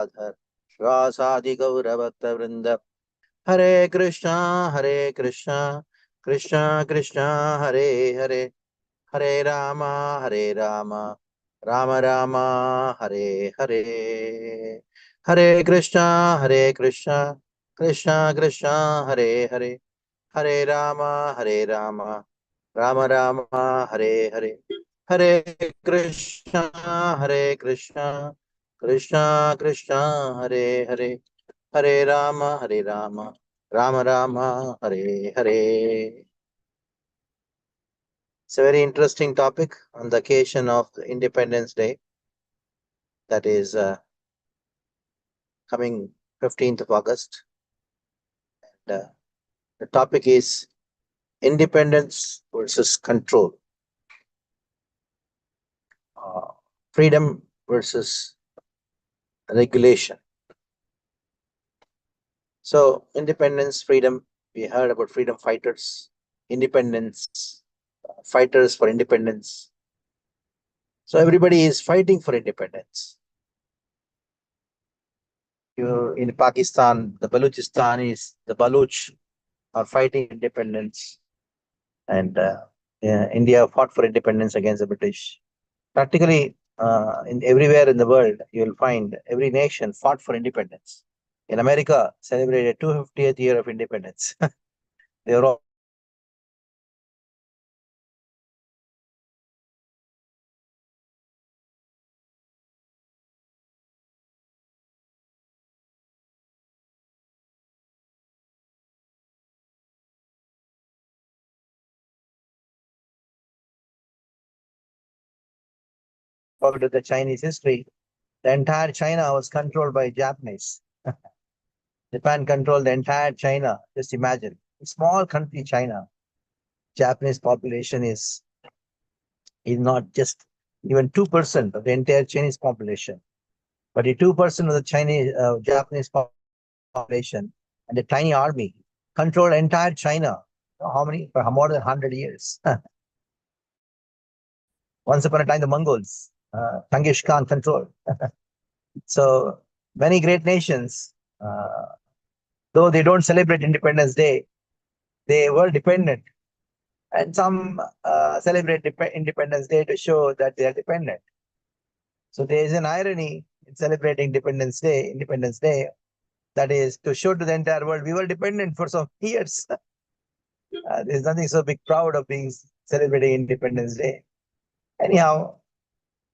Shivasadi Gaura Bhakta Vrinda. Hare Krishna, Hare Krishna, Krishna Krishna, Hare Hare, Hare Rama, Hare Rama, Rama Rama, Hare Hare. Hare Krishna, Hare Krishna, Krishna Krishna, Hare Hare, Hare Rama, Hare Rama, Rama Rama, Hare Hare. Hare Krishna, Hare Krishna, Krishna Krishna, Hare Hare, Hare Rama, Hare Rama, Rama Rama, Hare Hare. It's a very interesting topic on the occasion of the Independence Day, that is coming 15th of August. And, the topic is independence versus control, freedom versus regulation. So, independence, freedom, we heard about freedom fighters, independence, fighters for independence. So, everybody is fighting for independence. In Pakistan, the Baluchistanis, the Baluch are fighting independence, and India fought for independence against the British. Practically, in everywhere in the world, you will find every nation fought for independence. In America, celebrated 250th year of independence. They were all according to the Chinese history. The entire China was controlled by Japanese. Japan controlled the entire China. Just imagine, a small country, China. Japanese population is not just even 2% of the entire Chinese population, but the 2% of the Chinese Japanese population and a tiny army controlled entire China. How many? For more than 100 years. Once upon a time, the Mongols, Genghis Khan controlled. So many great nations, though they don't celebrate Independence Day, they were dependent. And some celebrate Independence Day to show that they are dependent. So there is an irony in celebrating Independence Day, that is to show to the entire world we were dependent for some years. There's nothing so big proud of being celebrating Independence Day. Anyhow,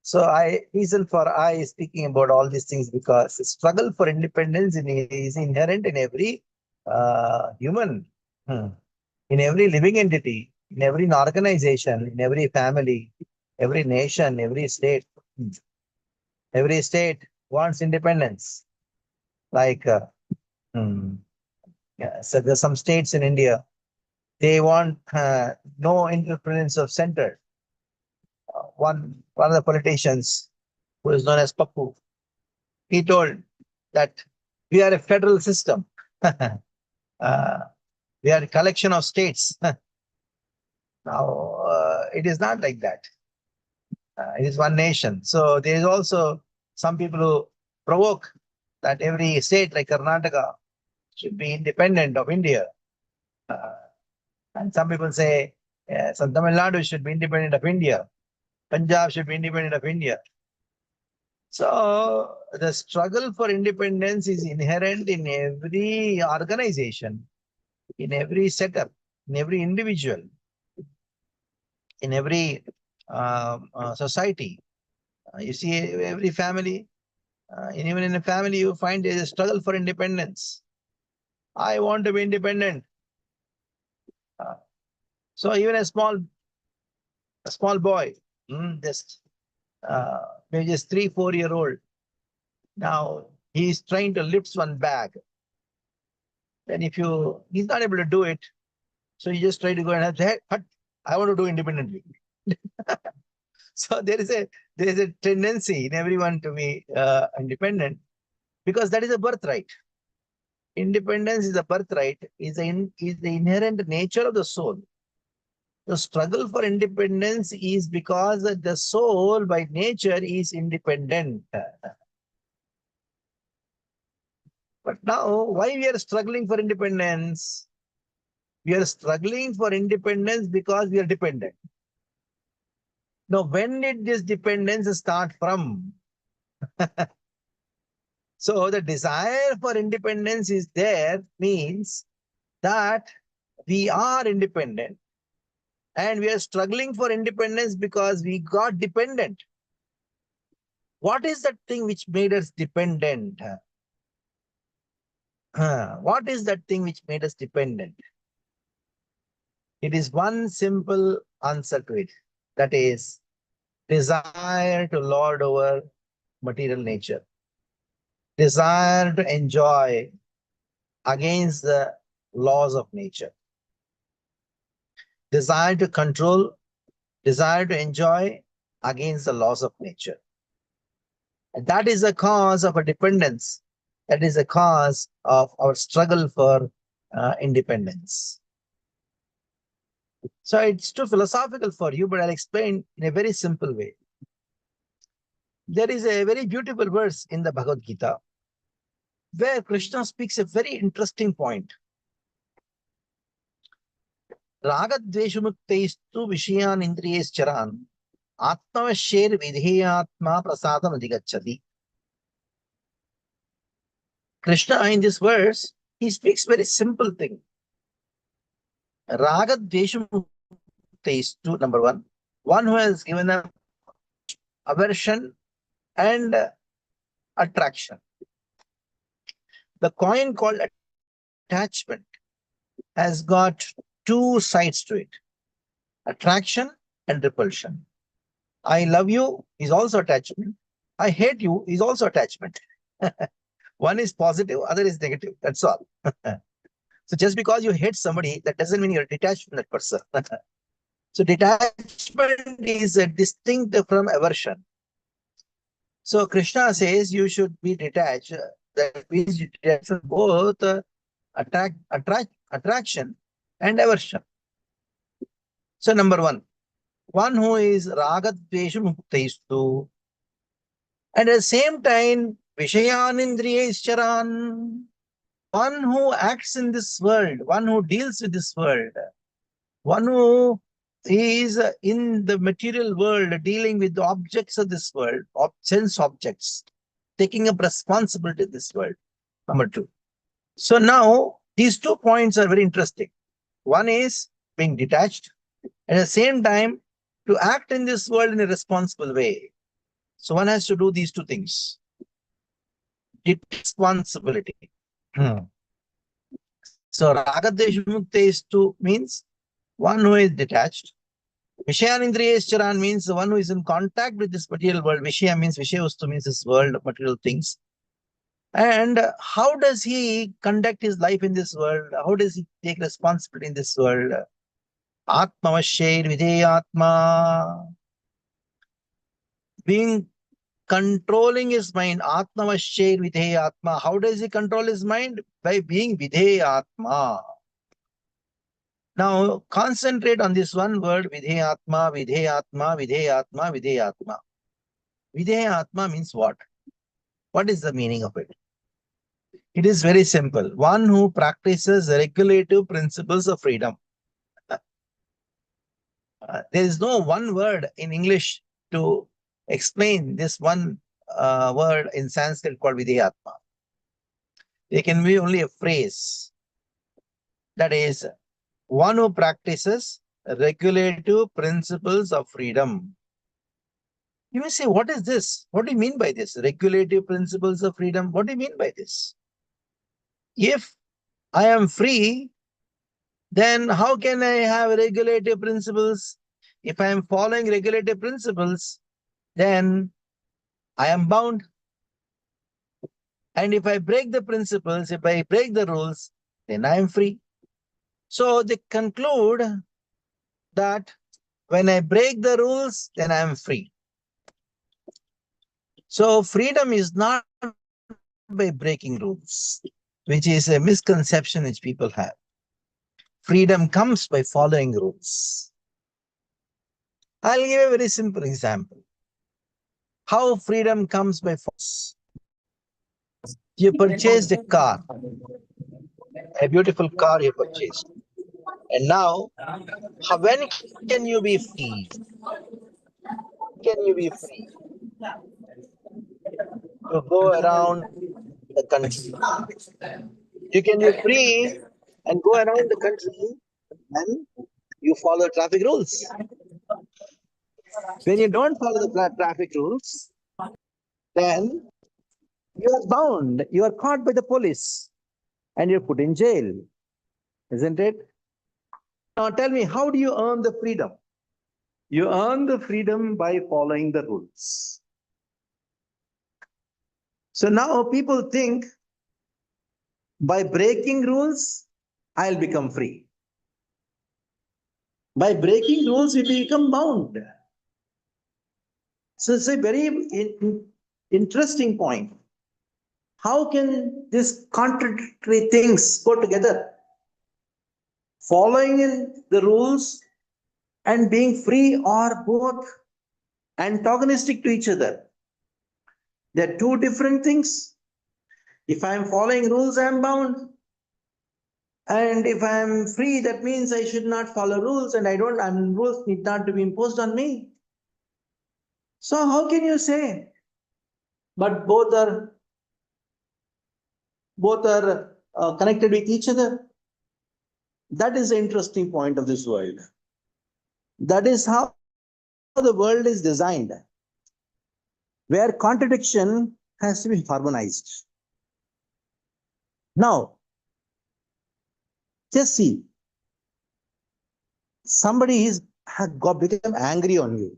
so reason for I speaking about all these things because the struggle for independence is inherent in every human, in every living entity, in every organization, in every family, every nation, every state. Every state wants independence. Like, so there's some states in India, they want no independence of center. One of the politicians, who is known as Pappu, he told that we are a federal system. We are a collection of states. Now, it is not like that. It is one nation. So there is also some people who provoke that every state like Karnataka should be independent of India. And some people say some Tamil Nadu should be independent of India. Punjab should be independent of India. So the struggle for independence is inherent in every organization, in every setup, in every individual, in every society. You see, every family, and even in a family, you find there is a struggle for independence. I want to be independent. So even a small boy, just maybe just 3-4 year old, now he's trying to lift one bag. Then he's not able to do it, so you just try to go and say, hey, I want to do independently. So there is a tendency in everyone to be independent because that is a birthright. Independence is a birthright, is the inherent nature of the soul. The struggle for independence is because the soul by nature is independent. But now, why we are struggling for independence? We are struggling for independence because we are dependent. Now, when did this dependence start from? So the desire for independence is there, means that we are independent and we are struggling for independence because we got dependent. What is that thing which made us dependent? What is that thing which made us dependent? It is one simple answer to it. That is desire to lord over material nature. Desire to enjoy against the laws of nature. Desire to control, desire to enjoy against the laws of nature. And that is the cause of a dependence. That is the cause of our struggle for independence. So it's too philosophical for you, but I'll explain in a very simple way. There is a very beautiful verse in the Bhagavad Gita where Krishna speaks a very interesting point. Ragadveshumuktaistu vishayan indriyes charan atmavasher vidheyatma prasadam adhigacchati. Krishna in this verse, he speaks very simple thing. Ragadveshumuktaistu, number one who has given up aversion and attraction. The coin called attachment has got two sides to it, attraction and repulsion. I love you is also attachment. I hate you is also attachment. One is positive, other is negative. That's all. So just because you hate somebody, that doesn't mean you're detached from that person. So detachment is distinct from aversion. So Krishna says you should be detached. That means you detach from both attraction and aversion. So number one who is ragadvesham muktaistu, and at the same time vishayanindriyecharan, one who acts in this world, one who deals with this world, one who is in the material world dealing with the objects of this world, sense objects, taking up responsibility in this world. Number two. So now these 2 points are very interesting. One is being detached, at the same time to act in this world in a responsible way. So one has to do these 2 things. Responsibility. So ragadveshmukta means one who is detached. Vishayanindriyecharan means the one who is in contact with this material world. Vishaya means Vishayastu means this world of material things. And how does he conduct his life in this world? How does he take responsibility in this world? Atmavasher videyatma. Being controlling his mind. Atmavasher videyatma. How does he control his mind? By being videyatma. Now concentrate on this one word, videyatma, videyatma, videyatma, videyatma. Videyatma means what? What is the meaning of it? It is very simple. One who practices regulative principles of freedom. There is no one word in English to explain this one word in Sanskrit called Videyatma. There can be only a phrase. That is, one who practices regulative principles of freedom. You may say, what is this? What do you mean by this? Regulative principles of freedom. What do you mean by this? If I am free, then how can I have regulative principles? If I am following regulative principles, then I am bound. And if I break the principles, if I break the rules, then I am free. So they conclude that when I break the rules, then I am free. So freedom is not by breaking rules, which is a misconception which people have. Freedom comes by following rules. I'll give a very simple example. How freedom comes by force. You purchased a car, a beautiful car you purchased. And now, when can you be free? When can you be free to go around the country? You can be free and go around the country and you follow traffic rules. When you don't follow the traffic rules, then you are bound. You are caught by the police and you're put in jail, isn't it? Now tell me, how do you earn the freedom? You earn the freedom by following the rules. So now people think by breaking rules, I'll become free. By breaking rules, we become bound. So it's a very interesting point. How can these contradictory things go together? Following in the rules and being free are both antagonistic to each other. They're two different things. If I'm following rules, I'm bound. And if I'm free, that means I should not follow rules and rules need not to be imposed on me. So how can you say? But both are connected with each other. That is the interesting point of this world. That is how the world is designed, where contradiction has to be harmonized. Now, just see, somebody has become angry on you.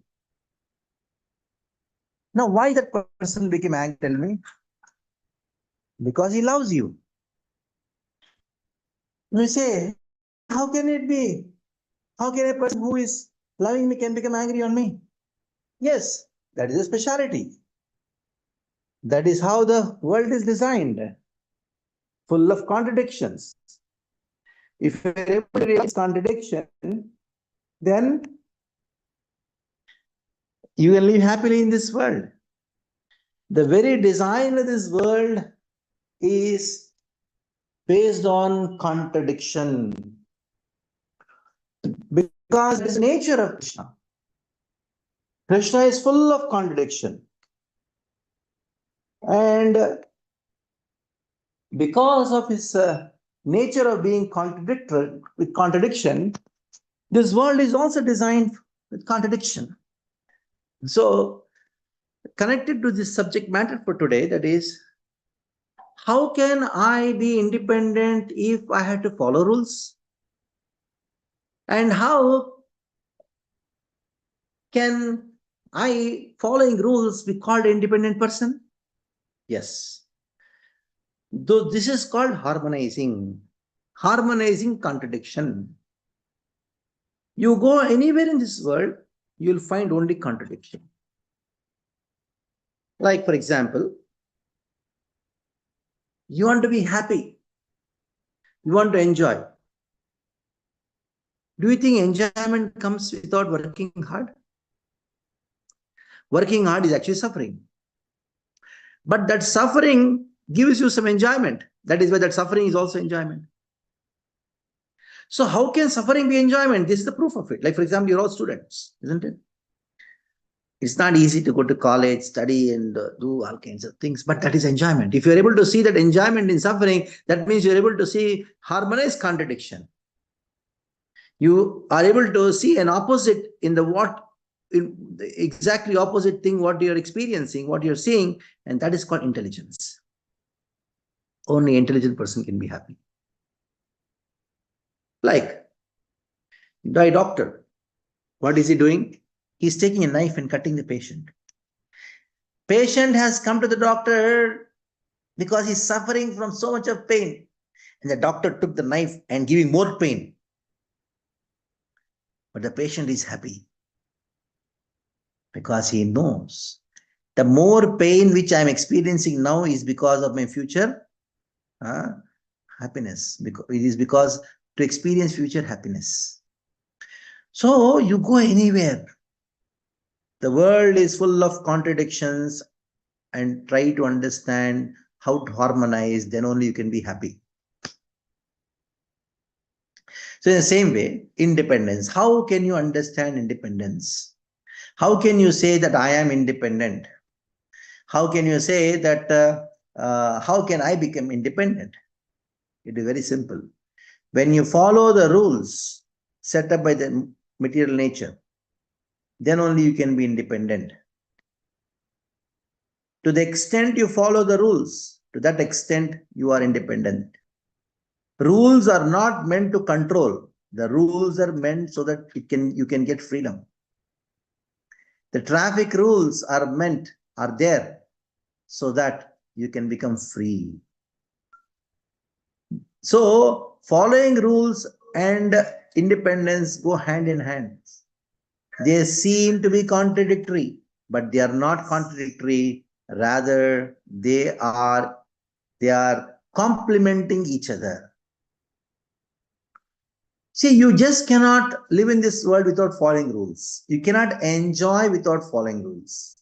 Now, why that person became angry? Tell me. Because he loves you. You say, how can it be? How can a person who is loving me can become angry on me? Yes, that is a speciality. That is how the world is designed, full of contradictions. If you're able to realize contradiction, then you will live happily in this world. The very design of this world is based on contradiction. Because it's the nature of Krishna. Krishna is full of contradiction. And because of his nature of being contradictory with contradiction, this world is also designed with contradiction. So, connected to this subject matter for today, that is, how can I be independent if I have to follow rules? And how can I, following rules, be called an independent person? Yes. Though this is called harmonizing contradiction. You go anywhere in this world, you'll find only contradiction. Like, for example, you want to be happy, you want to enjoy. Do you think enjoyment comes without working hard? Working hard is actually suffering. But that suffering gives you some enjoyment. That is why that suffering is also enjoyment. So how can suffering be enjoyment? This is the proof of it. Like, for example, you're all students, isn't it? It's not easy to go to college, study, and do all kinds of things, but that is enjoyment. If you're able to see that enjoyment in suffering, that means you're able to see harmonized contradiction. You are able to see an opposite in the exactly opposite thing, what you're experiencing, what you're seeing, and that is called intelligence. Only intelligent person can be happy. Like, the doctor, what is he doing? He's taking a knife and cutting the patient. Patient has come to the doctor because he's suffering from so much of pain. And the doctor took the knife and giving more pain. But the patient is happy because he knows the more pain which I'm experiencing now is because of my future happiness. It is because to experience future happiness. So you go anywhere. The world is full of contradictions and try to understand how to harmonize, then only you can be happy. So in the same way, independence. How can you understand independence? How can you say that I am independent? How can you say that, how can I become independent? It is very simple. When you follow the rules set up by the material nature, then only you can be independent. To the extent you follow the rules, to that extent you are independent. Rules are not meant to control. The rules are meant so that you can get freedom. The traffic rules are there so that you can become free. So following rules and independence go hand in hand. They seem to be contradictory, but they are not contradictory. Rather, they are complementing each other. See, you just cannot live in this world without following rules. You cannot enjoy without following rules.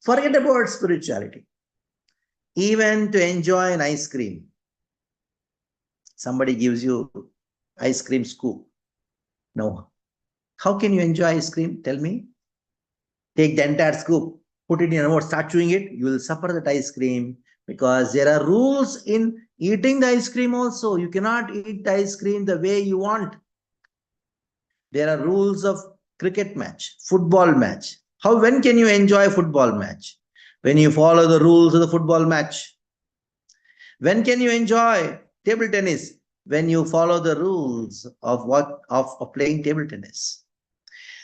Forget about spirituality. Even to enjoy an ice cream, somebody gives you ice cream scoop. No. How can you enjoy ice cream? Tell me. Take the entire scoop, put it in your mouth, start chewing it. You will suffer that ice cream because there are rules in eating the ice cream also. You cannot eat the ice cream the way you want. There are rules of cricket match, football match. When can you enjoy a football match? When you follow the rules of the football match. When can you enjoy table tennis? When you follow the rules of playing table tennis.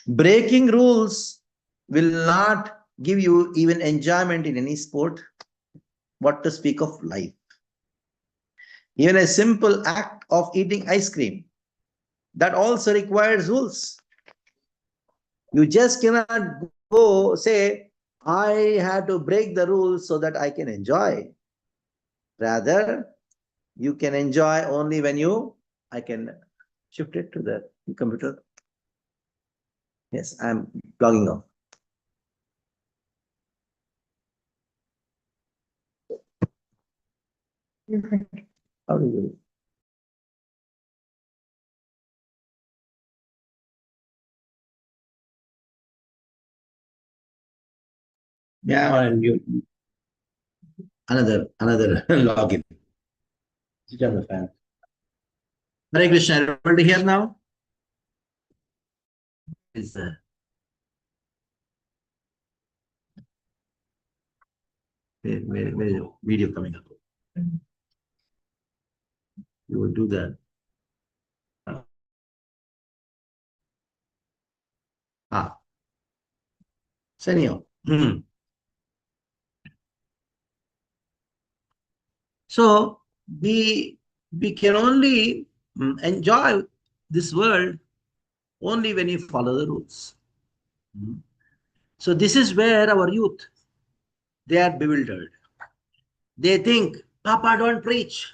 Breaking rules will not give you even enjoyment in any sport. What to speak of life? Even a simple act of eating ice cream, that also requires rules. You just cannot go say, I have to break the rules so that I can enjoy. Rather, you can enjoy only when I can shift it to the computer. Yes, I'm logging off. How do you? Yeah, and you another login. Switch on the fan. Hare Krishna, everybody here now? Is where is the video coming up? You will do that. So anyhow. So we can only enjoy this world only when you follow the rules. So this is where our youth, they are bewildered. They think, Papa, don't preach.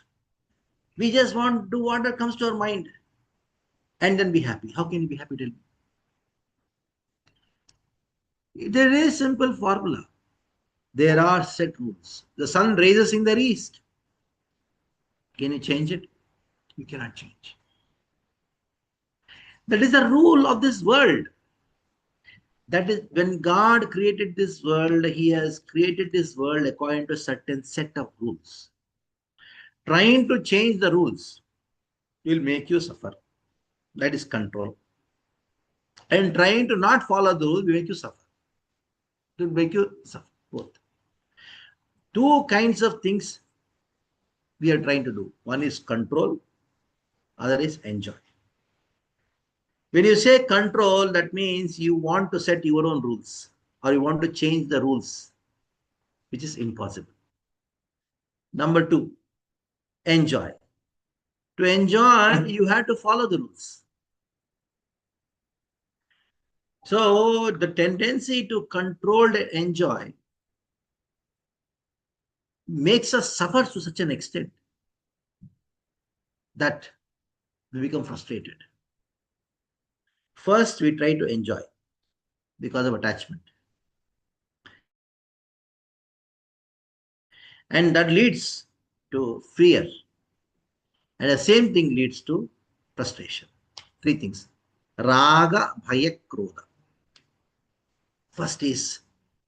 We just want to do whatever comes to our mind and then be happy. How can you be happy? Tell me. There is a simple formula. There are set rules. The sun rises in the east. Can you change it? You cannot change. That is the rule of this world. That is, when God created this world, He has created this world according to a certain set of rules. Trying to change the rules will make you suffer. That is control. And trying to not follow the rules will make you suffer. It will make you suffer, both. Two kinds of things we are trying to do. One is control, other is enjoy. When you say control, that means you want to set your own rules or you want to change the rules, which is impossible. Number two, enjoy. To enjoy, you have to follow the rules. So the tendency to control and enjoy makes us suffer to such an extent that we become frustrated. First, we try to enjoy because of attachment. And that leads to fear. And the same thing leads to frustration. Three things. Raga, Bhaya, Krodha. First is,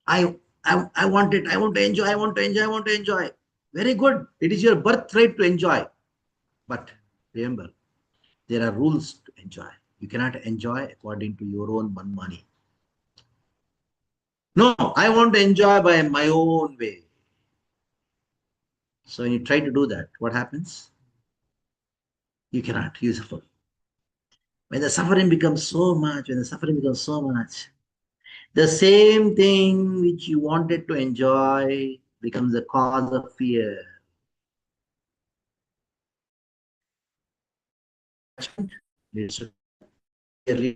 I want it, I want to enjoy, I want to enjoy, I want to enjoy. Very good. It is your birthright to enjoy. But remember, there are rules to enjoy. You cannot enjoy according to your own money. No, I want to enjoy by my own way. So when you try to do that, what happens? You cannot. You suffer. When the suffering becomes so much, the same thing which you wanted to enjoy becomes a cause of fear. Leads to fear,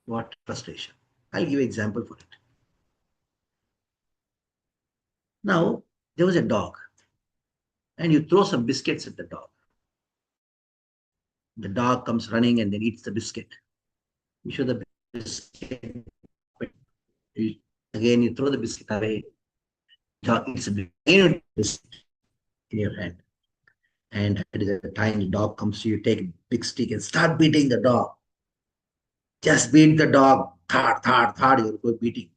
what? Frustration. I'll give you an example for it. Now, there was a dog, and you throw some biscuits at the dog. The dog comes running and then eats the biscuit. You show the biscuit. Again, you throw the biscuit away. Dog eats a biscuit in your hand. And at the time the dog comes to you, take a big stick and start beating the dog. Just beat the dog. Thard, you'll go beating.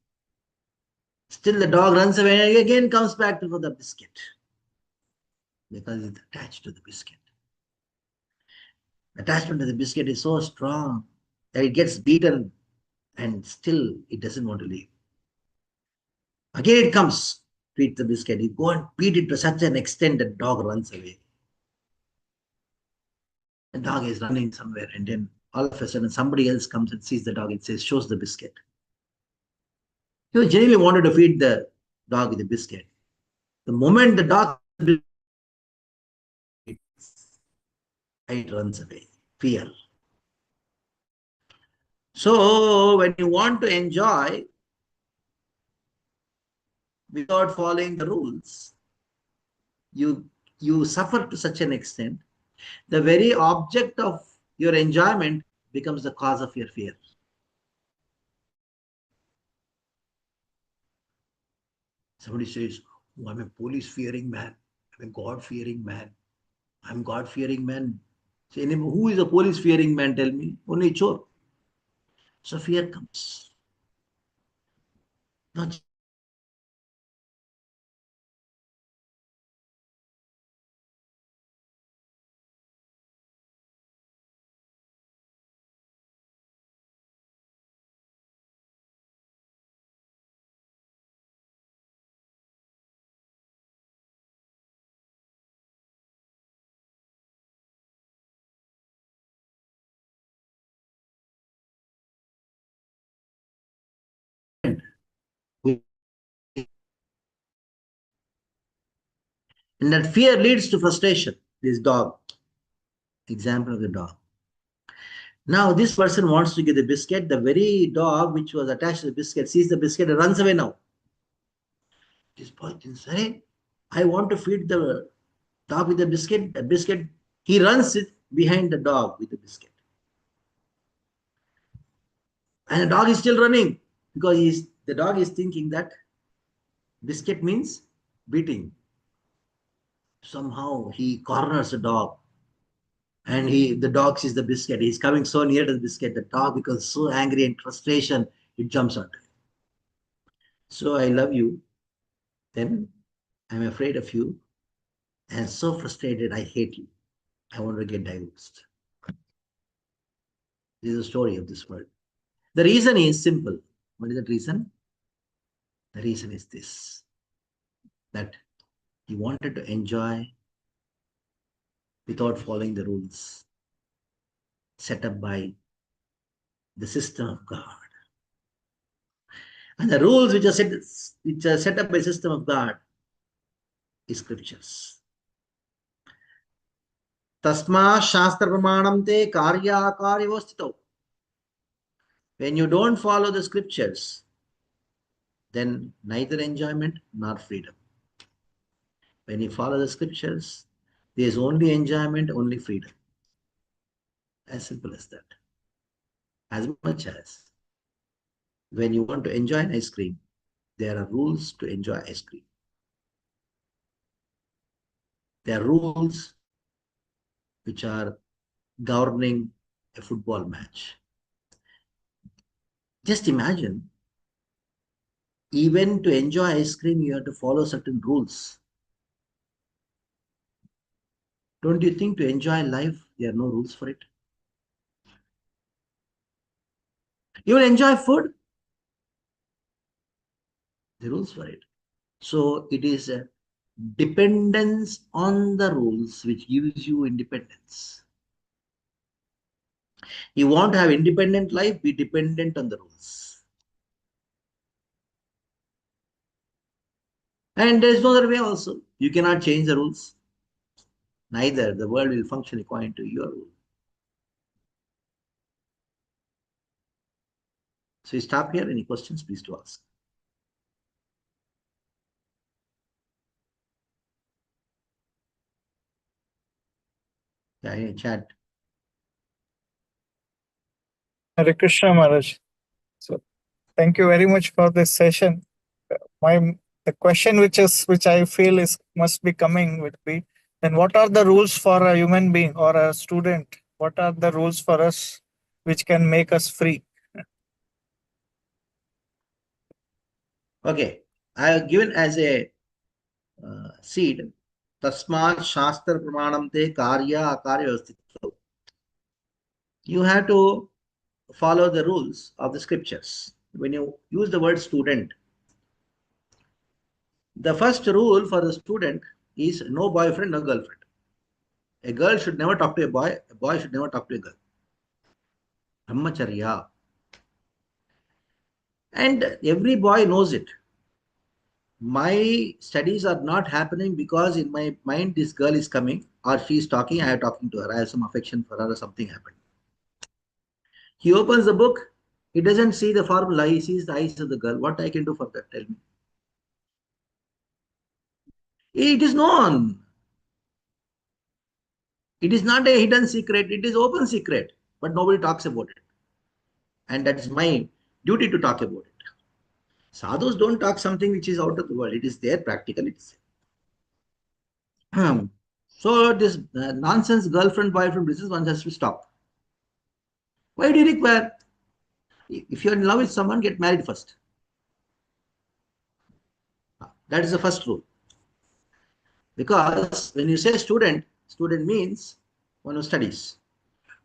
Still the dog runs away and again comes back for the biscuit. Because it's attached to the biscuit. Attachment to the biscuit is so strong that it gets beaten and still it doesn't want to leave. Again it comes to eat the biscuit. You go and beat it to such an extent that dog runs away. The dog is running somewhere and then all of a sudden somebody else comes and sees the dog. It says, shows the biscuit. You genuinely wanted to feed the dog with the biscuit. The moment the dog it runs away. Fear. So when you want to enjoy without following the rules, you suffer to such an extent. The very object of your enjoyment becomes the cause of your fear. Somebody says, oh, I'm a police-fearing man. I'm a God-fearing man. I'm God-fearing man. Say, who is a police-fearing man? Tell me. Only chore. So fear comes. Not and that fear leads to frustration. This dog, example of the dog. Now this person wants to give the biscuit. The very dog which was attached to the biscuit sees the biscuit and runs away now. This boy thinks, hey, I want to feed the dog with the biscuit. The biscuit, he runs it behind the dog with the biscuit. And the dog is still running because the dog is thinking that biscuit means beating. Somehow he corners the dog and the dog sees the biscuit. He's coming so near to the biscuit. The dog becomes so angry and frustration, it jumps onto him. So I love you. Then I'm afraid of you. And so frustrated, I hate you. I want to get divorced. This is the story of this world. The reason is simple. What is the reason? The reason is this, that he wanted to enjoy without following the rules set up by the system of God. And the rules which are set up by the system of God is scriptures. Tasma Shastra Pramanam te Karya Karyavostito. When you don't follow the scriptures, then neither enjoyment nor freedom. When you follow the scriptures, there is only enjoyment, only freedom. As simple as that. As much as when you want to enjoy an ice cream, there are rules to enjoy ice cream. There are rules which are governing a football match. Just imagine, even to enjoy ice cream, you have to follow certain rules. Don't you think to enjoy life, there are no rules for it? You will enjoy food, the rules for it. So it is a dependence on the rules which gives you independence. You want to have independent life, be dependent on the rules. And there is no other way also. You cannot change the rules. Neither the world will function according to your rule. So you stop here. Any questions, please to ask. Yeah, in chat. Hare Krishna Maharaj. So thank you very much for this session. The question which I feel is must be coming would be, then what are the rules for a human being or a student? What are the rules for us which can make us free? Okay, I have given as a seed. Tasmat Shastra Pramanam Te Karya Akarya Vyavastito. You have to follow the rules of the scriptures. When you use the word student, the first rule for the student is no boyfriend, no girlfriend. A girl should never talk to a boy should never talk to a girl. Brahmacharya. And every boy knows it. My studies are not happening because in my mind this girl is coming or she is talking, I am talking to her, I have some affection for her or something happened. He opens the book, he doesn't see the formula, he sees the eyes of the girl. What I can do for that? Tell me. It is known. It is not a hidden secret, it is open secret, but nobody talks about it. And that is my duty to talk about it. Sadhus don't talk something which is out of the world. It is there practically. So this nonsense girlfriend, boyfriend business, one has to stop. Why do you require? If you're in love with someone, get married first. That is the first rule. Because when you say student, student means one who studies.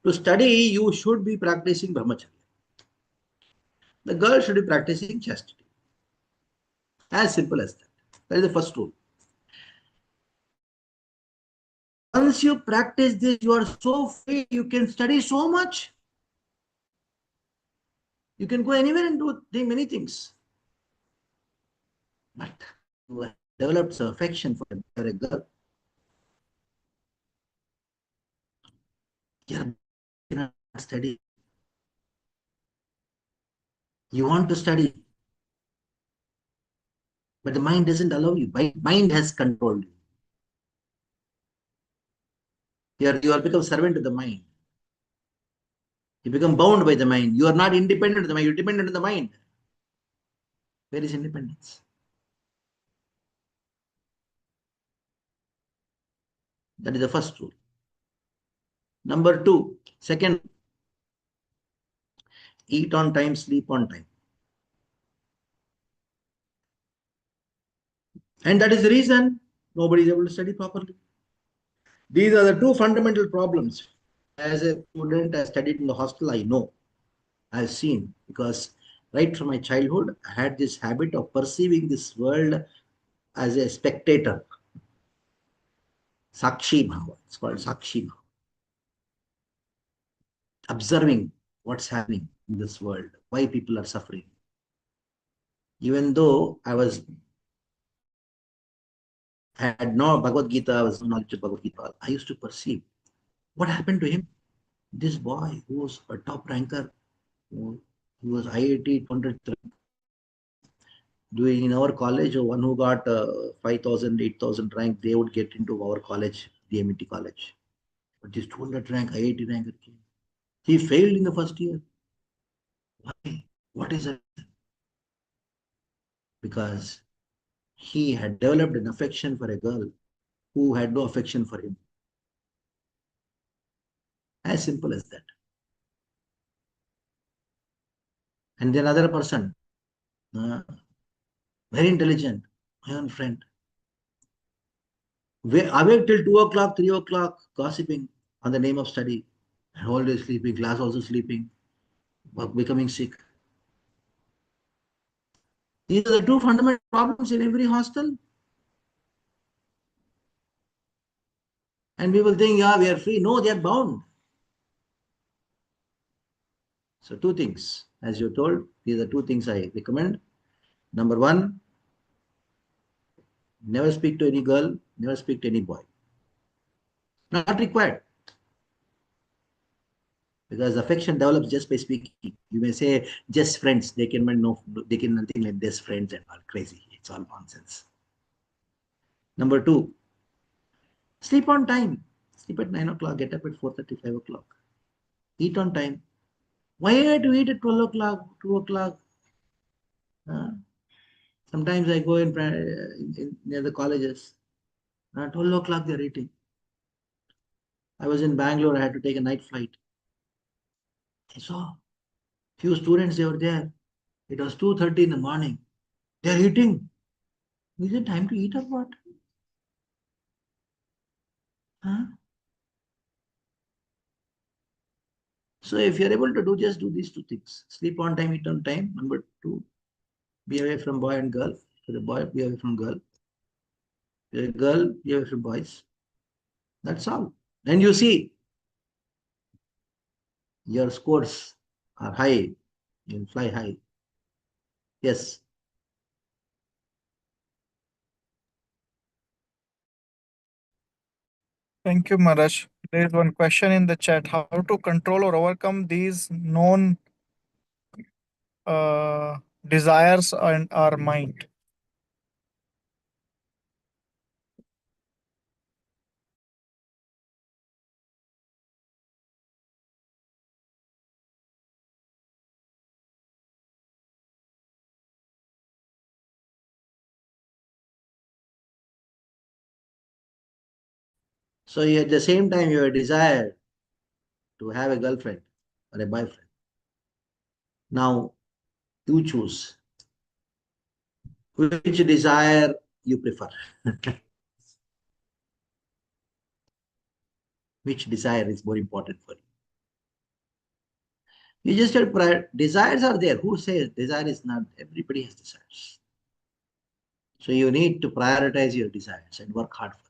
To study, you should be practicing brahmacharya. The girl should be practicing chastity. As simple as that. That is the first rule. Once you practice this, you are so free, you can study so much. You can go anywhere and do many things. But you have developed some affection for a girl. You cannot study. You want to study, but the mind doesn't allow you. Mind has controlled you. You are become servant to the mind. You become bound by the mind. You are not independent of the mind. You are dependent on the mind. Where is independence? That is the first rule. Number two, second, eat on time, sleep on time. And that is the reason nobody is able to study properly. These are the two fundamental problems. As a student, I studied in the hostel, I know. I've seen, because right from my childhood, I had this habit of perceiving this world as a spectator. Sakshi Bhava. It's called Sakshi Bhava. Observing what's happening in this world, why people are suffering. Even though I had no Bhagavad Gita, I was no knowledge of Bhagavad Gita, I used to perceive what happened to him. This boy who was a top ranker, who was IIT 200 doing in our college, or one who got 5,000, 8,000 rank, they would get into our college, the MIT college. But this 200 rank, IIT ranker came. He failed in the first year. Why? What is it? Because he had developed an affection for a girl who had no affection for him. As simple as that. And then another person, very intelligent, my own friend, awake till 2 o'clock, 3 o'clock, gossiping on the name of study, and whole day sleeping, class also sleeping, becoming sick. These are the two fundamental problems in every hostel. And people think, yeah, we are free. No, they are bound. So two things, as you told, these are two things I recommend. Number one, never speak to any girl, never speak to any boy. Not required. Because affection develops just by speaking. You may say just friends, they can know, they can nothing like just friends and all crazy. It's all nonsense. Number two, sleep on time. Sleep at 9 o'clock, get up at 4:30, 5 o'clock. Eat on time. Why to eat at 12 o'clock, 2 o'clock? Sometimes I go in near the colleges. 12 o'clock they're eating. I was in Bangalore, I had to take a night flight. I saw few students, they were there. It was 2:30 in the morning. They're eating. Is it time to eat or what? So if you're able to do, just do these two things. Sleep on time, eat on time. Number two, be away from boy and girl. For the boy, be away from girl. For the girl, be away from boys. That's all. And you see, your scores are high. You'll fly high. Yes. Thank you, Maharaj. There is one question in the chat: how to control or overcome these known desires in our mind? So at the same time, you have a desire to have a girlfriend or a boyfriend. Now, you choose which desire you prefer. Which desire is more important for you? You just said desires are there. Who says desire is not? Everybody has desires. So you need to prioritize your desires and work hard for it.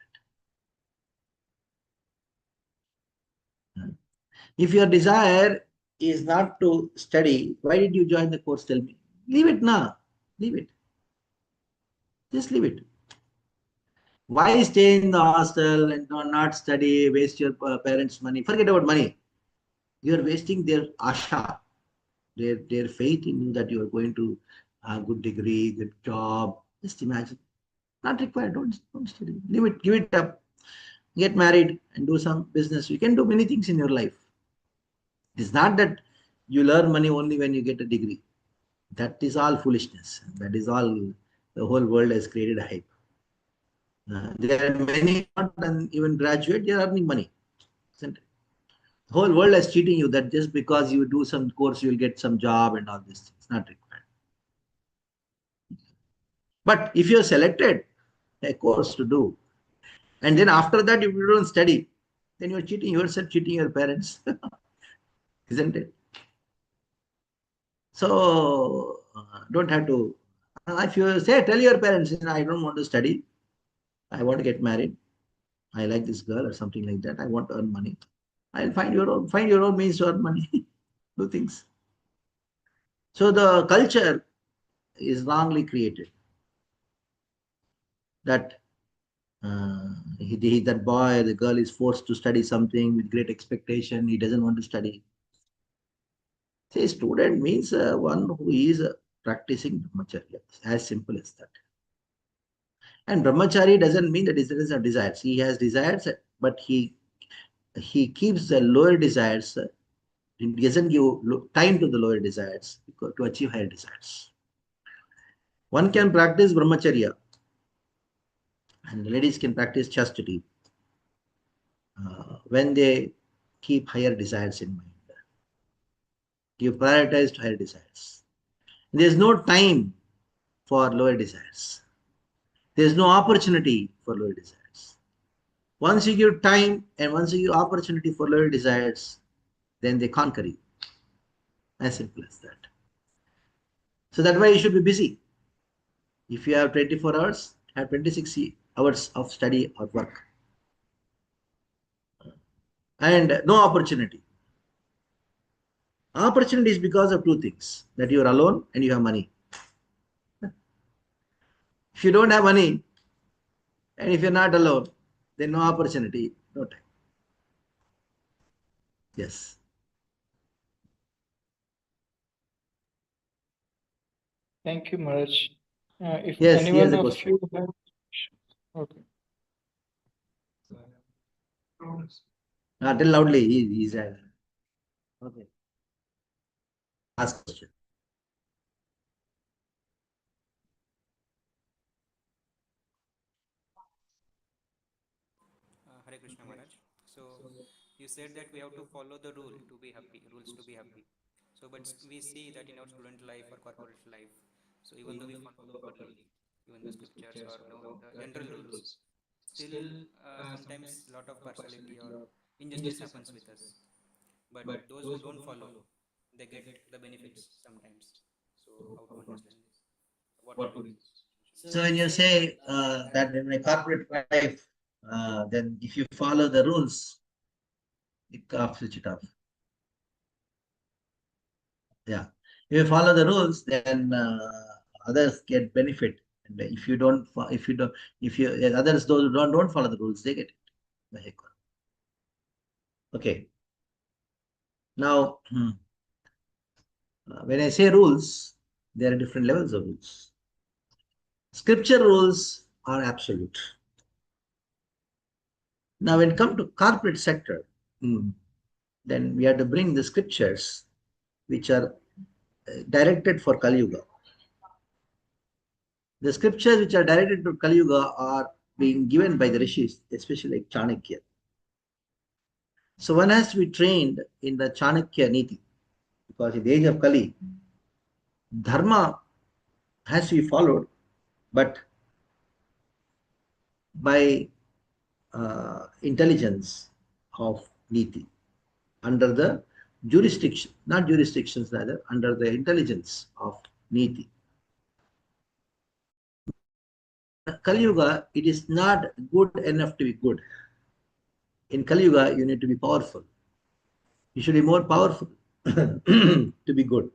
If your desire is not to study, why did you join the course? Tell me. Leave it now. Leave it. Just leave it. Why stay in the hostel and not study, waste your parents' money? Forget about money. You are wasting their asha, their faith in you that you are going to a good degree, good job. Just imagine. Not required. Don't study. Leave it. Give it up. Get married and do some business. You can do many things in your life. It's not that you learn money only when you get a degree. That is all foolishness. That is all the whole world has created a hype. There are many not even graduate, they are earning money. Isn't it? The whole world is cheating you that just because you do some course, you will get some job and all this. It's not required. But if you're selected a course to do, and then after that, if you don't study, then you're cheating yourself, cheating your parents. Isn't it? So don't have to. If you say, tell your parents, I don't want to study. I want to get married. I like this girl or something like that. I want to earn money. I'll find your own means to earn money. Do things. So the culture is wrongly created. That that boy, the girl is forced to study something with great expectation. He doesn't want to study. Say student means one who is practicing brahmacharya. As simple as that. And brahmachari doesn't mean that he doesn't have desires. He has desires, but he keeps the lower desires. He doesn't give time to the lower desires to achieve higher desires. One can practice brahmacharya And the ladies can practice chastity when they keep higher desires in mind. Give prioritize to higher desires. There is no time for lower desires. There is no opportunity for lower desires. Once you give time and once you give opportunity for lower desires, then they conquer you. As simple as that. So that's why you should be busy. If you have 24 hours, have 26 hours of study or work. And no opportunity. Opportunity is because of two things, that you are alone and you have money. If you don't have money and if you're not alone, then no opportunity, no time. Yes. Thank you, Maharaj. If Yes, he has anyone a of question. you have, okay. Tell loudly. He's okay. Ask question. Hare Krishna Maharaj. So you said that we have to follow the rule to be happy, rules to be happy. So, but we see that in our student life or corporate life, so even though we follow properly, even the scriptures or the general rules, still sometimes lot of partiality or injustice happens with us. But those who don't follow, they get the benefits sometimes. So, how to understand this? What to do in this situation? So when you say that in a corporate life, then if you follow the rules, switch it off. Yeah. If you follow the rules, then others get benefit. And if you don't, others those who don't follow the rules, they get it. Okay. Now, when I say rules, there are different levels of rules. Scripture rules are absolute. Now, when it comes to corporate sector, then we have to bring the scriptures which are directed for Kali Yuga. The scriptures which are directed to Kali Yuga are being given by the rishis, especially like Chanakya. So one has to be trained in the Chanakya Niti, because in the age of Kali, dharma has to be followed, but by intelligence of Niti, under the jurisdiction, not jurisdictions rather, under the intelligence of Niti. Kali Yuga, it is not good enough to be good. In Kali Yuga, you need to be powerful. You should be more powerful to be good.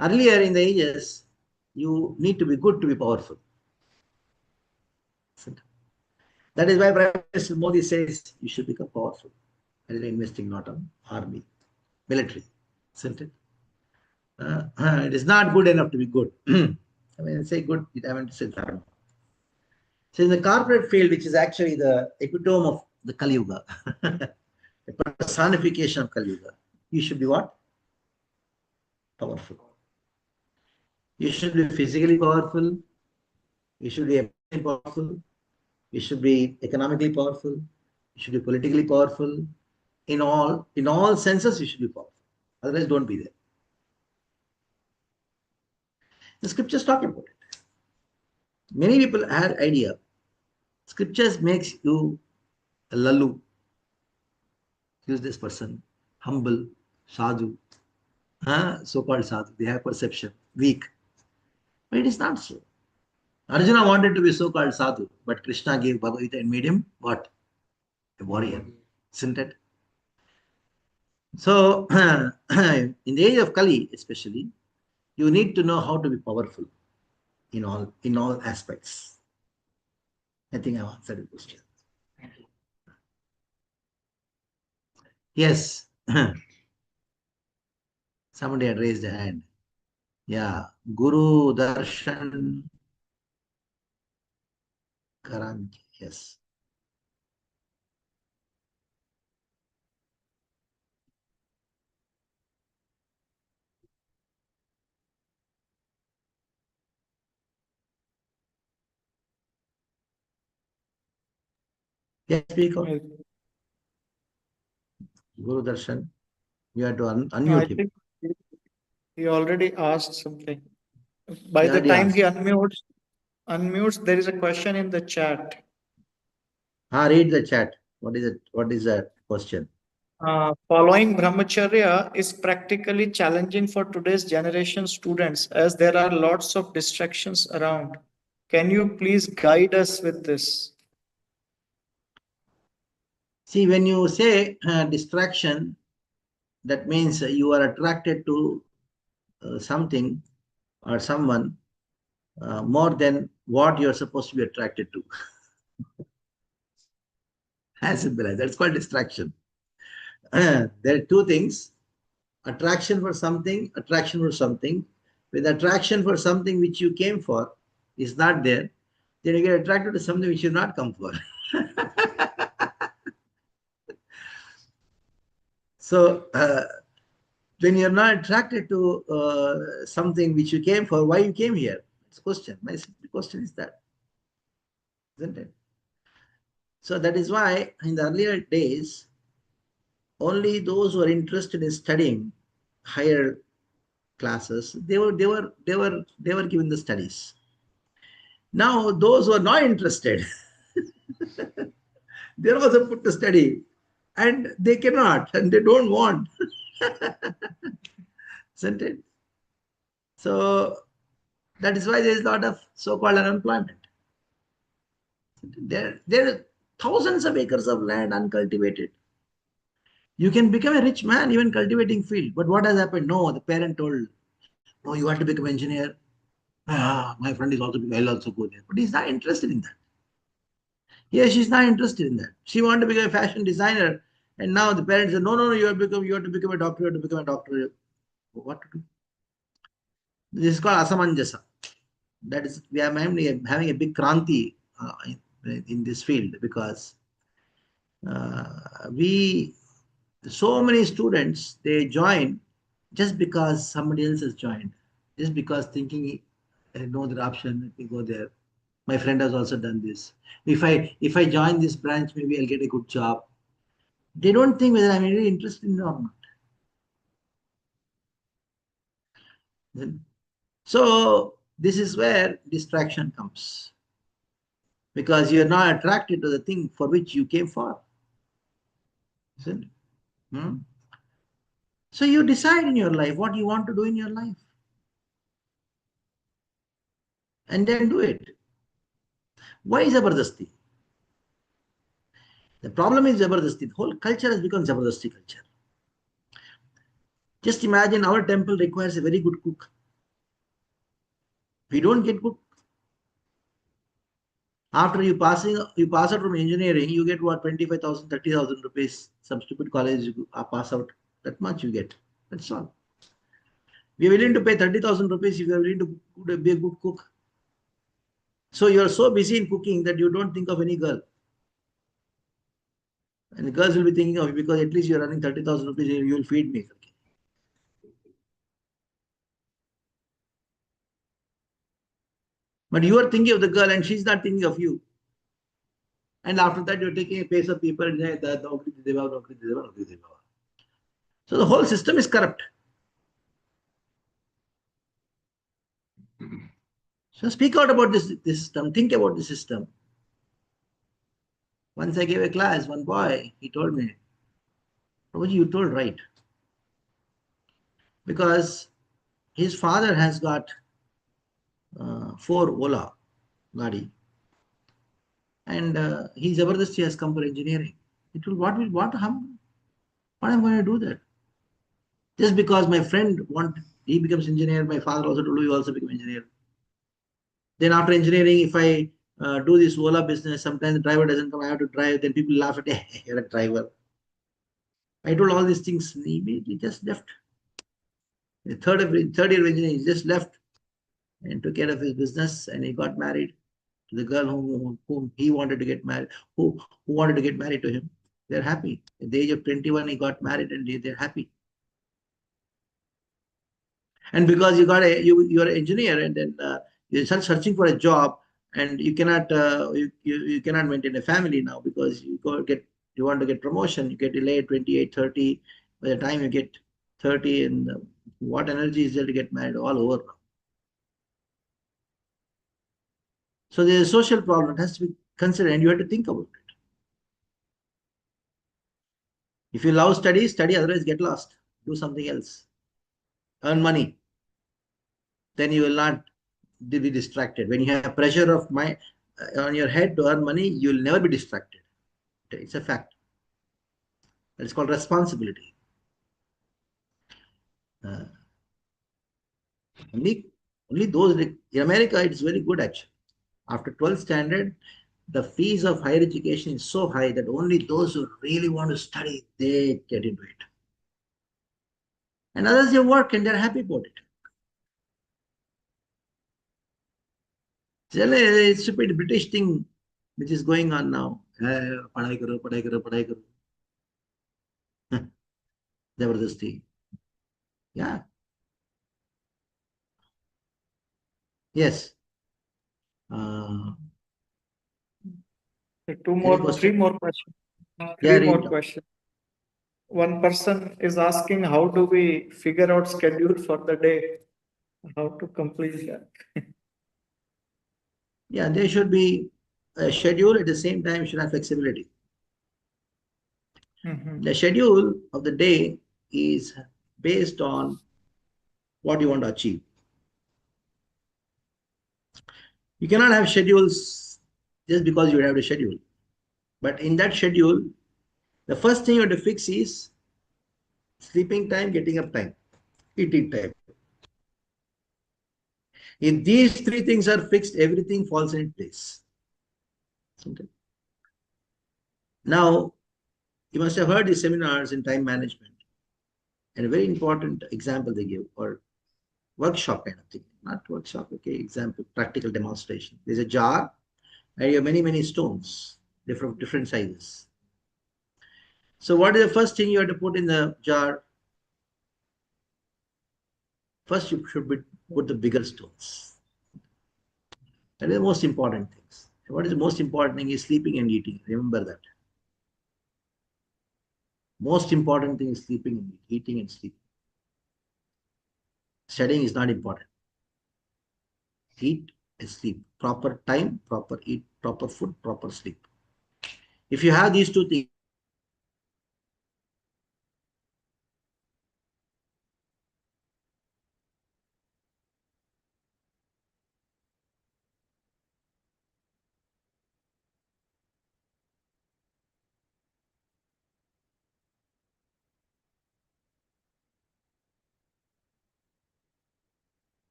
Earlier in the ages, you need to be good to be powerful. That is why Prime Minister Modi says you should become powerful. And investing not on army, military. Isn't it? It is not good enough to be good. I mean, say good, I meant to say dharma. So in the corporate field, which is actually the epitome of the Kali Yuga, the personification of Kali Yuga, you should be what? Powerful. You should be physically powerful. You should be emotionally powerful. You should be economically powerful. You should be politically powerful. In all senses, you should be powerful. Otherwise, don't be there. The scriptures talk about it. Many people had idea. Scriptures makes you a lalu. Use this person, humble, sadhu, so-called sadhu. They have perception, weak. But it is not so. Arjuna wanted to be so-called sadhu, but Krishna gave Bhagavad Gita and made him what? A warrior. Isn't it? So, in the age of Kali, especially, you need to know how to be powerful in all aspects. I think I've answered the question. Yes. Somebody had raised a hand. Yeah. Guru Darshan Karanki. Yes. Yes, speak out. Guru Darshan, you have to I unmute him. think he already asked something. By He the already time asked. he unmutes, there is a question in the chat. Read the chat. What is it? What is that question? Following brahmacharya is practically challenging for today's generation students as there are lots of distractions around. Can you please guide us with this? See, when you say distraction, that means you are attracted to something or someone more than what you're supposed to be attracted to. As simple as that's called distraction. There are two things: attraction for something, attraction for something. With attraction for something which you came for is not there, then you get attracted to something which you not come for. So when you're not attracted to something which you came for, why you came here? It's a question. My question is that, isn't it? So that is why in the earlier days, only those who are interested in studying higher classes, they were given the studies. Now those who are not interested, they're also put to study, and they cannot, and they don't want, isn't it? So that is why there is a lot of so-called unemployment. There are thousands of acres of land uncultivated. You can become a rich man even cultivating field. But what has happened? No, the parent told, no, you have to become an engineer. My friend is also, I'll also go there. But he's not interested in that. Yes, she's not interested in that. She wanted to become a fashion designer. And now the parents say, no, no, no, you have to become a doctor, you have to become a doctor. What to do? This is called asamanjasa. That is, we are having a big kranti in this field because we so many students they join just because somebody else has joined, just because thinking no other option, let me go there. My friend has also done this. If I join this branch, maybe I'll get a good job. They don't think whether I'm really interested in it or not. So this is where distraction comes because you're not attracted to the thing for which you came for. Isn't it? Hmm? So you decide in your life what you want to do in your life and then do it. Why Zabardasti? The problem is Zabardasti. The whole culture has become Zabardasti culture. Just imagine our temple requires a very good cook. We don't get cook. After you pass out from engineering, you get what, 25,000, 30,000 rupees. Some stupid college you pass out. That much you get. That's all. We are willing to pay 30,000 rupees if you are willing to be a good cook. So you are so busy in cooking that you don't think of any girl. And the girls will be thinking of you because at least you are earning 30,000 rupees, you will feed me. But you are thinking of the girl and she's not thinking of you. And after that, you're taking a pace of people. So the whole system is corrupt. So speak out about this system. Think about the system. Once I gave a class, one boy, he told me, Prabhuji, you told right. Because his father has got 4 Ola Gadi. And he Zabardasti has come for engineering. He told, what am I going to do that? Just because my friend he becomes engineer, my father also told, you also become engineer. Then after engineering, if I do this Ola business, sometimes the driver doesn't come, I have to drive, then people laugh at, hey, you're a driver. I told all these things, he just left. The third year of engineering, he just left and took care of his business and he got married to the girl whom he wanted to get married, who wanted to get married to him. They're happy. At the age of 21, he got married and they're happy. And because you're an engineer and then you start searching for a job and you cannot you cannot maintain a family now because you want to get promotion, you get delayed 28, 30. By the time you get 30, and what energy is there to get married? All over now. So there's a social problem that has to be considered, and you have to think about it. If you love study, study, otherwise get lost. Do something else. Earn money. Then you will not be distracted. When you have pressure of on your head to earn money, you will never be distracted. It's a fact. It's called responsibility. Only those in America, it's very good actually. After 12th standard, the fees of higher education is so high that only those who really want to study, they get into it. And others, they work and they're happy about it. It's a stupid British thing which is going on now. Padhai karo, padhai karo, padhai karo. Zabardasti. Yeah. Yes. Three more questions. Yeah, Three more read. questions. One person is asking, how do we figure out schedule for the day? How to complete that? Yeah, there should be a schedule. At the same time, you should have flexibility. The schedule of the day is based on what you want to achieve. You cannot have schedules just because you have a schedule. But in that schedule, the first thing you have to fix is sleeping time, getting up time, eating time. If these three things are fixed, everything falls in place. Okay. Now, you must have heard these seminars in time management. And a very important example they give, or workshop kind of thing. Not workshop, okay, example, practical demonstration. There's a jar, and you have many, many stones, different sizes. So what is the first thing you have to put in the jar? First, you should put the bigger stones. That is the most important things. What is the most important thing is sleeping and eating. Remember that. Most important thing is sleeping and eating and sleeping. Studying is not important. Eat and sleep. Proper time, proper eat, proper food, proper sleep. If you have these two things,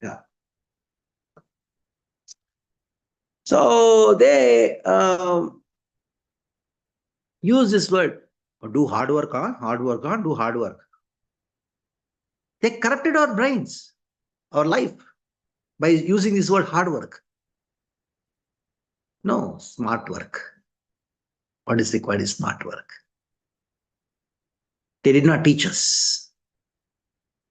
yeah. So they use this word, do hard work on, do hard work. They corrupted our brains, our life, by using this word hard work. No, smart work. What is required is smart work. They did not teach us.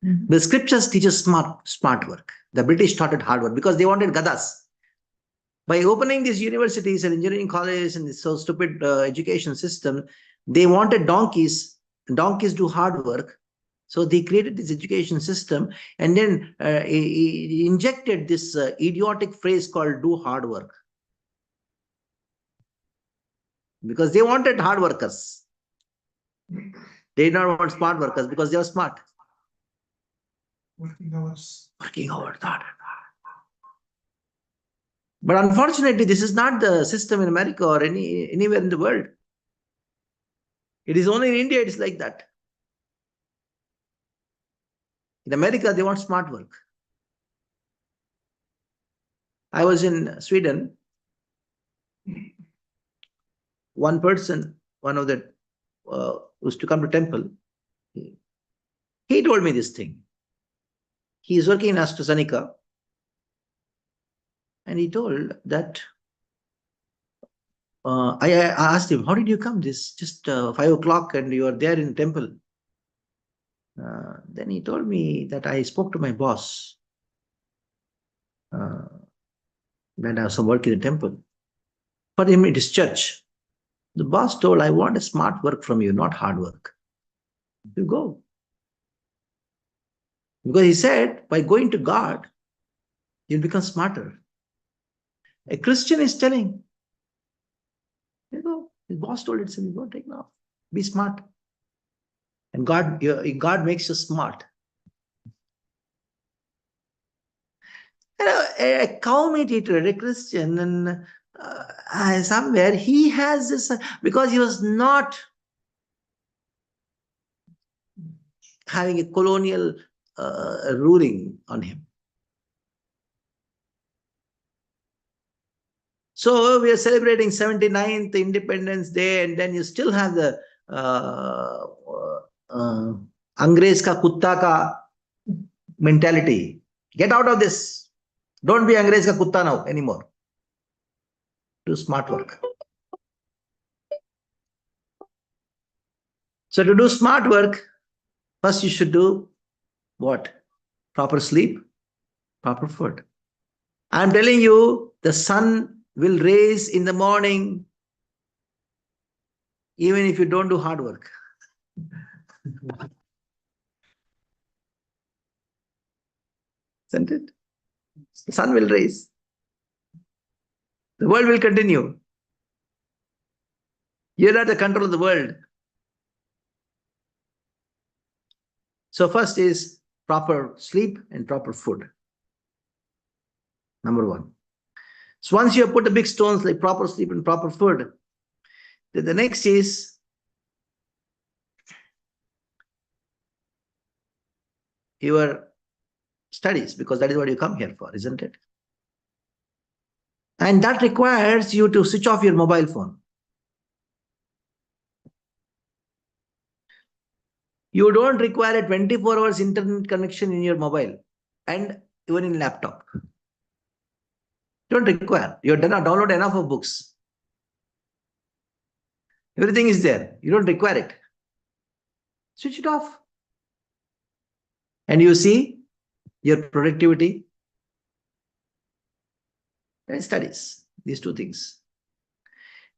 The scriptures teach us smart work. The British taught it hard work because they wanted gadas. By opening these universities and engineering colleges and this so stupid education system, they wanted donkeys. Donkeys do hard work. So they created this education system and then injected this idiotic phrase called do hard work. Because they wanted hard workers. They did not want smart workers because they were smart. Working hours. But unfortunately, this is not the system in America or anywhere in the world. It is only in India, it is like that. In America, they want smart work. I was in Sweden. One person, one of the used to come to temple, he told me this thing. He is working in AstraZeneca, and he told that I asked him, how did you come? This just 5 o'clock and you are there in temple. Then he told me that I spoke to my boss when I have some work in the temple. For him, it is church. The boss told, I want a smart work from you, not hard work. You go. Because he said, by going to God, you'll become smarter. A Christian is telling, you go. His boss told it, you go, take now. Be smart. And God makes you smart. A cow meat eater, a Christian, and somewhere he has this, because he was not having a colonial ruling on him. So we are celebrating 79th Independence Day, and then you still have the Angrez ka kutta ka mentality. Get out of this. Don't be Angrez ka kutta now anymore. Do smart work. So to do smart work, first you should do what? Proper sleep, proper food. I'm telling you, the sun will rise in the morning even if you don't do hard work. Isn't it? The sun will rise. The world will continue. You're not the control of the world. So first is proper sleep and proper food. Number one. So once you have put the big stones like proper sleep and proper food, then the next is your studies, because that is what you come here for, isn't it? And that requires you to switch off your mobile phone. You don't require a 24 hours internet connection in your mobile and even in laptop. Don't require. You have download enough of books. Everything is there. You don't require it. Switch it off. And you see your productivity and studies. These two things.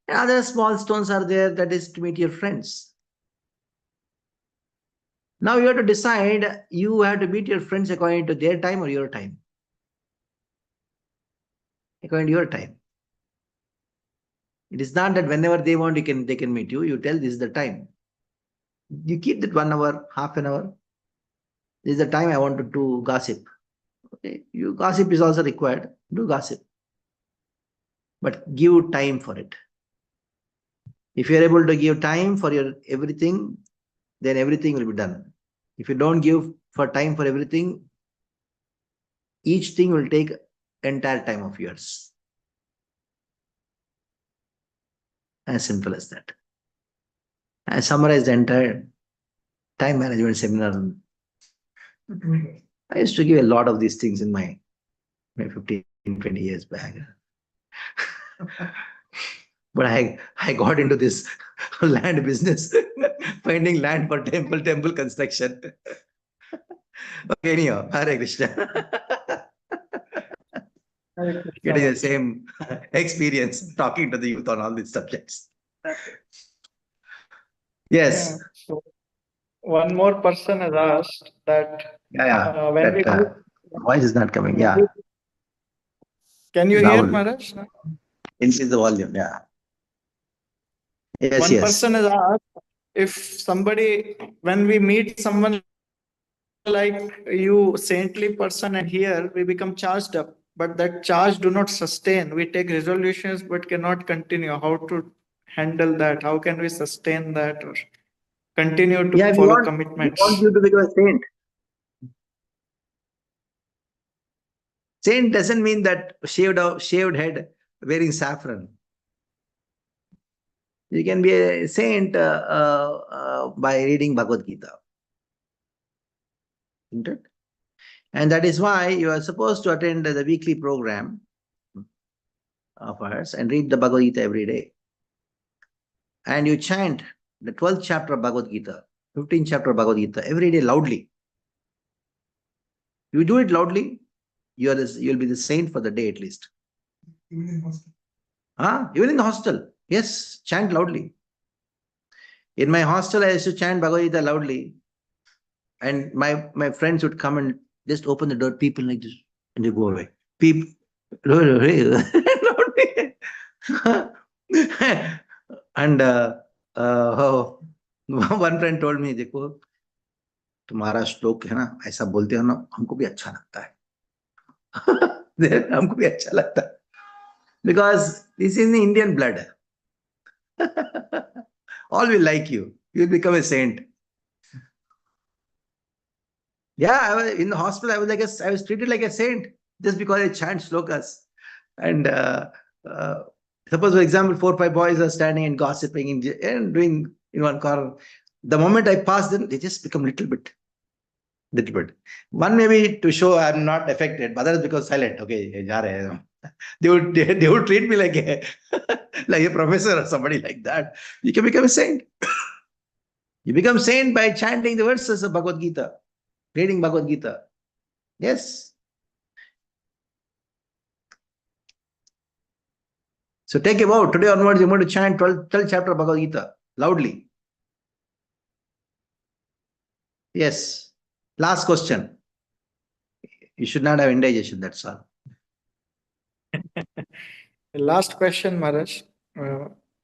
And other small stones are there, that is to meet your friends. Now you have to decide, you have to meet your friends according to their time or your time. According to your time. It is not that whenever they want, they can meet you. You tell this is the time. You keep that 1 hour, half an hour. This is the time I want to do gossip. Okay. Gossip is also required. Do gossip. But give time for it. If you are able to give time for your everything, then everything will be done. If you don't give for time for everything, each thing will take entire time of yours. As simple as that. I summarized the entire time management seminar. I used to give a lot of these things in my 15, 20 years back. But I got into this land business, finding land for temple construction. Okay, anyhow, Hare Krishna. Getting the same experience talking to the youth on all these subjects. Yes. Yeah. So one more person has asked that when voice is not coming. Yeah. Can you hear, Maharaj? Increase the volume. Yeah. Yes. One person has asked, if somebody, when we meet someone like you, saintly person, and here we become charged up, but that charge do not sustain. We take resolutions but cannot continue. How to handle that? How can we sustain that or continue to follow commitments? We want you to become a saint. Saint doesn't mean that shaved head wearing saffron. You can be a saint by reading Bhagavad Gita. Isn't it? And that is why you are supposed to attend the weekly program of ours and read the Bhagavad Gita every day. And you chant the 12th chapter of Bhagavad Gita, 15th chapter of Bhagavad Gita every day loudly. You do it loudly, you'll be the saint for the day at least. Even in hostel. Even in the hostel. Yes, chant loudly. In my hostel, I used to chant Bhagavad Gita loudly. And my friends would come and just open the door, people like this, and they go away. People. And one friend told me, देखो तुम्हारा श्लोक है ना, ऐसा बोलते हो ना, हमको भी अच्छा लगता है. हमको भी अच्छा लगता है. Because this is in the Indian blood. All will like you. You'll become a saint. Yeah, in the hospital, I was treated like a saint just because I chant slokas. And suppose, for example, 4 or 5 boys are standing and gossiping and doing in one corner. The moment I pass them, they just become little bit. One maybe to show I'm not affected, but others because silent. Okay, they would treat me like a like a professor or somebody like that. You can become a saint. You become saint by chanting the verses of Bhagavad Gita, reading Bhagavad Gita. Yes. So take a vow. Today onwards, you're going to chant 12th chapter of Bhagavad Gita loudly. Yes. Last question. You should not have indigestion, that's all. The last question, Maharaj.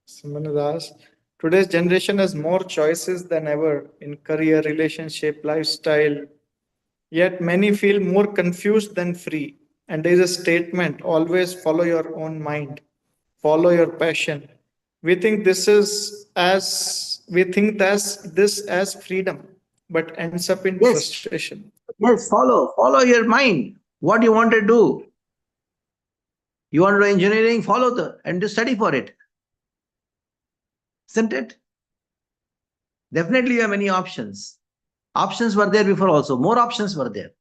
Someone has asked, today's generation has more choices than ever in career, relationship, lifestyle. Yet many feel more confused than free. And there is a statement, always follow your own mind, follow your passion. We think this as freedom, but ends up in Yes. frustration. Yes, follow your mind. What you want to do. You want to do engineering, and just study for it. Isn't it? Definitely you have many options. Options were there before also. More options were there.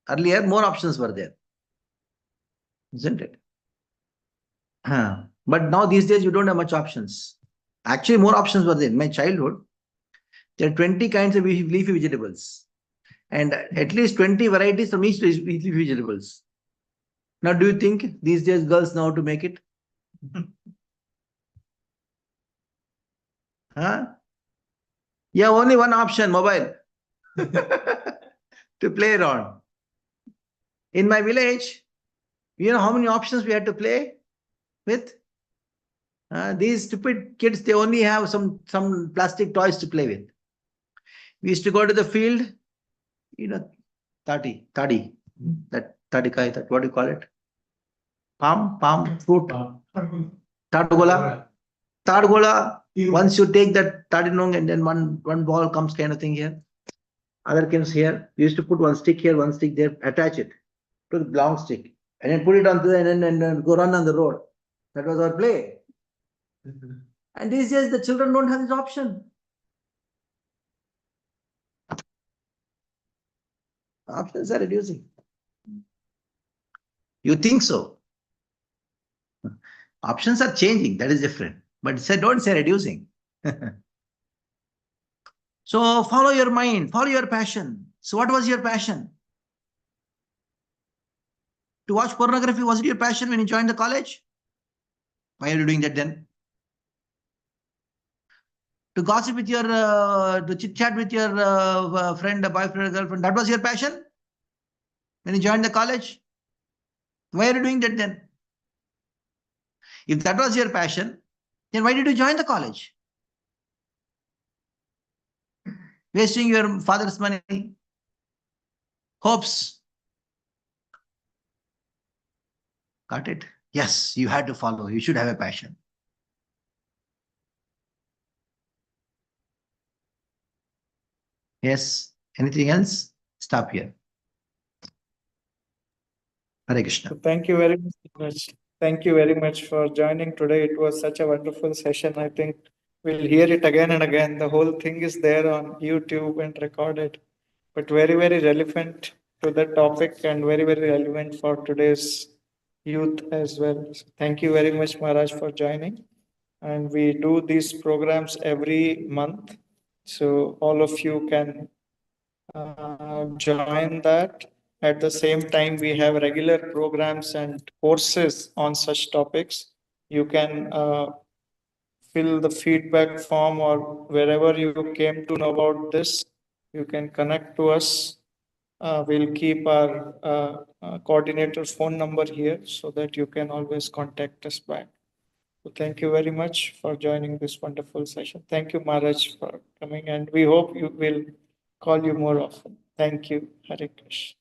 Earlier, more options were there. Isn't it? But now these days you don't have much options. Actually, more options were there. In my childhood, there are 20 kinds of leafy vegetables. And at least 20 varieties from each leafy vegetables. Now, do you think these days girls know how to make it? You have only one option, mobile, to play around. In my village, you know how many options we had to play with? These stupid kids, they only have some plastic toys to play with. We used to go to the field, tadi, that tadikai, that what do you call it? Palm fruit. Tadgola. Once you take that tadinong and then one ball comes kind of thing here. Other comes here. We used to put one stick here, one stick there, attach it to the long stick, and then put it on and then go run on the road. That was our play. And these days the children don't have this option. Options are reducing. You think so? Options are changing, that is different. But don't say reducing. So follow your mind, follow your passion. So what was your passion? To watch pornography, was it your passion when you joined the college? Why are you doing that then? To gossip with your, to chit chat with your friend, a boyfriend, a girlfriend, that was your passion when you joined the college? Why are you doing that then? If that was your passion, then why did you join the college? Wasting your father's money, hopes. Got it? Yes, you had to follow. You should have a passion. Yes. Anything else? Stop here. Hare Krishna. So thank you very much. Thank you very much for joining today. It was such a wonderful session. I think we'll hear it again and again. The whole thing is there on YouTube and recorded, but very, very relevant to the topic and very, very relevant for today's youth as well. So thank you very much, Maharaj, for joining. And we do these programs every month. So all of you can join that. At the same time, we have regular programs and courses on such topics. You can fill the feedback form or wherever you came to know about this, you can connect to us. We'll keep our coordinator's phone number here so that you can always contact us back. So thank you very much for joining this wonderful session. Thank you, Maharaj, for coming, and we hope you will call you more often. Thank you. Hare Krishna.